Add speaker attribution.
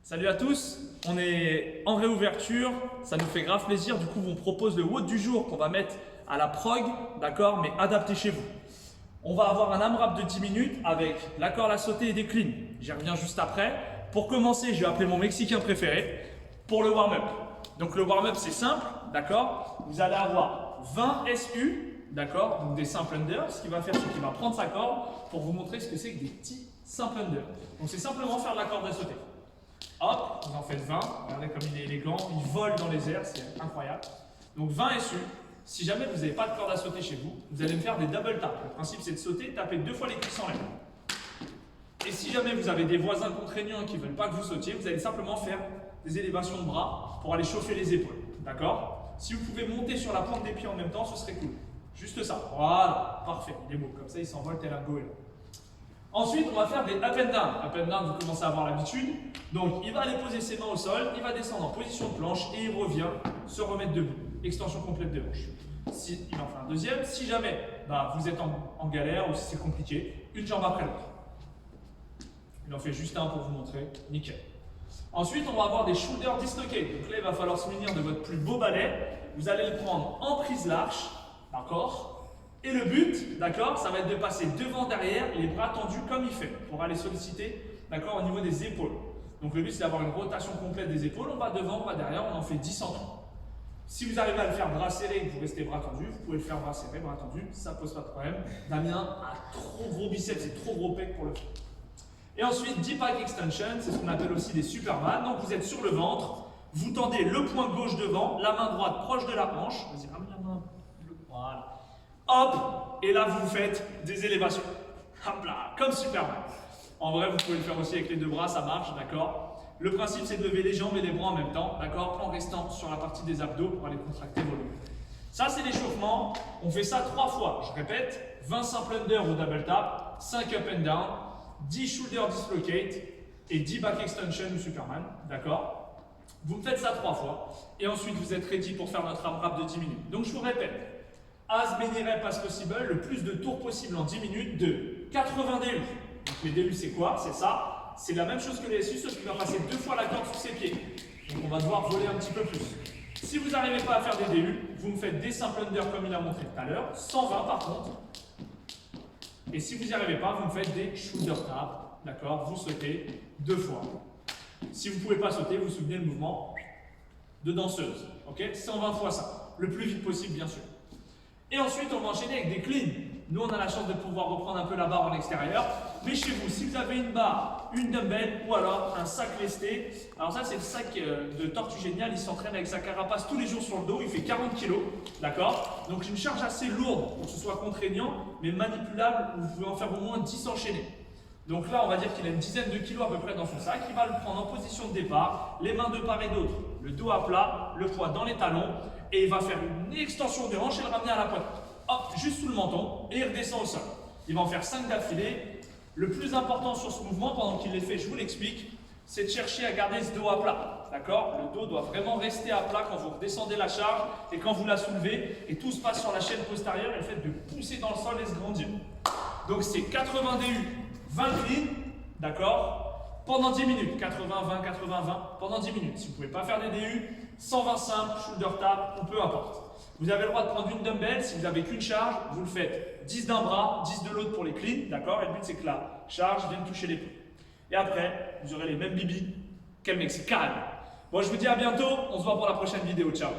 Speaker 1: Salut à tous, on est en réouverture, ça nous fait grave plaisir. Du coup, on propose le WOD du jour qu'on va mettre à la prog, d'accord, mais adapté chez vous. On va avoir un AMRAP de 10 minutes avec la corde à sauter et des cleans. J'y reviens juste après. Pour commencer, je vais appeler mon Mexicain préféré pour le warm-up. Donc le warm-up, c'est simple, d'accord. Vous allez avoir 20 SU, d'accord, donc des simple under. Ce qu'il va faire, c'est qu'il va prendre sa corde pour vous montrer ce que c'est que des petits simple under. Donc c'est simplement faire de la corde à sauter. Hop, vous en faites 20. Regardez comme il est élégant, il vole dans les airs, c'est incroyable. Donc 20 SU. Si jamais vous n'avez pas de corde à sauter chez vous, vous allez me faire des double taps. Le principe, c'est de sauter, taper 2 fois les cuisses en l'air. Et si jamais vous avez des voisins contraignants qui ne veulent pas que vous sautiez, vous allez simplement faire des élévations de bras pour aller chauffer les épaules. D'accord? Si vous pouvez monter sur la pointe des pieds en même temps, ce serait cool. Juste ça. Voilà, parfait. Il est beau. Comme ça, il s'envole tel un goéland. Ensuite, on va faire des up and down. Up and down, vous commencez à avoir l'habitude. Donc, il va aller poser ses mains au sol, il va descendre en position de planche et il revient se remettre debout. Extension complète de hanche. Il en fait un deuxième. Si jamais vous êtes en galère ou si c'est compliqué, une jambe après l'autre. Il en fait juste un pour vous montrer. Nickel. Ensuite, on va avoir des shoulder dislocated. Donc là, il va falloir se munir de votre plus beau balai. Vous allez le prendre en prise large. D'accord? Et le but, d'accord, ça va être de passer devant, derrière, les bras tendus comme il fait, pour aller solliciter, d'accord, au niveau des épaules. Donc le but, c'est d'avoir une rotation complète des épaules. On va devant, on va derrière, on en fait 10 en tout. Si vous arrivez à le faire bras serré et que vous restez bras tendus, vous pouvez le faire bras serré, bras tendus, ça ne pose pas de problème. Damien a trop gros biceps et trop gros pecs pour le faire. Et ensuite, deep back extension, c'est ce qu'on appelle aussi des superman. Donc vous êtes sur le ventre, vous tendez le poing gauche devant, la main droite proche de la hanche. Vas-y, ramène la main. Voilà. Hop, et là vous faites des élévations. Hop là, comme Superman. En vrai, vous pouvez le faire aussi avec les deux bras, ça marche, d'accord. Le principe, c'est de lever les jambes et les bras en même temps, d'accord, en restant sur la partie des abdos pour aller contracter vos lombaires. Ça, c'est l'échauffement. On fait ça 3 fois. Je répète, 20 simple under ou double tap, 5 up and down, 10 shoulder dislocate et 10 back extension ou Superman, d'accord. Vous me faites ça 3 fois et ensuite vous êtes ready pour faire notre AMRAP de 10 minutes. Donc, je vous répète. As many reps as possible, le plus de tours possible en 10 minutes de 80 DU. Donc les DU c'est quoi? C'est ça. C'est la même chose que les SU, sauf qu'il va passer 2 fois la corde sous ses pieds. Donc on va devoir voler un petit peu plus. Si vous n'arrivez pas à faire des DU, vous me faites des simple under comme il a montré tout à l'heure, 120 par contre. Et si vous n'y arrivez pas, vous me faites des shoulder taps. D'accord? Vous sautez 2 fois. Si vous ne pouvez pas sauter, vous souvenez le mouvement de danseuse. Ok? 120 fois ça. Le plus vite possible, bien sûr. Et ensuite, on va enchaîner avec des cleans. Nous, on a la chance de pouvoir reprendre un peu la barre en extérieur. Mais chez vous, si vous avez une barre, une dumbbell ou alors un sac lesté, alors ça, c'est le sac de Tortue Géniale. Il s'entraîne avec sa carapace tous les jours sur le dos. Il fait 40 kg. D'accord? Donc, une charge assez lourde pour que ce soit contraignant, mais manipulable, où vous pouvez en faire au moins 10 enchaînés. Donc là, on va dire qu'il a une dizaine de kilos à peu près dans son sac. Il va le prendre en position de départ, les mains de part et d'autre, le dos à plat, le poids dans les talons, et il va faire une extension de hanche et le ramener à la poitrine. Hop, juste sous le menton, et il redescend au sol. Il va en faire 5 d'affilée. Le plus important sur ce mouvement, pendant qu'il les fait, je vous l'explique, c'est de chercher à garder ce dos à plat. D'accord? Le dos doit vraiment rester à plat quand vous redescendez la charge et quand vous la soulevez, et tout se passe sur la chaîne postérieure, et le fait de pousser dans le sol et se grandir. Donc c'est 80 DU. 20 clean, d'accord, pendant 10 minutes, 80, 20, 80, 20, pendant 10 minutes. Si vous ne pouvez pas faire des DU, 120 simples, shoulder tap, ou peu importe. Vous avez le droit de prendre une dumbbell, si vous n'avez qu'une charge, vous le faites 10 d'un bras, 10 de l'autre pour les cleans, d'accord, et le but c'est que la charge vienne toucher l'épaule. Et après, vous aurez les mêmes bibis. Quel mec, c'est calme. Bon, je vous dis à bientôt, on se voit pour la prochaine vidéo, ciao.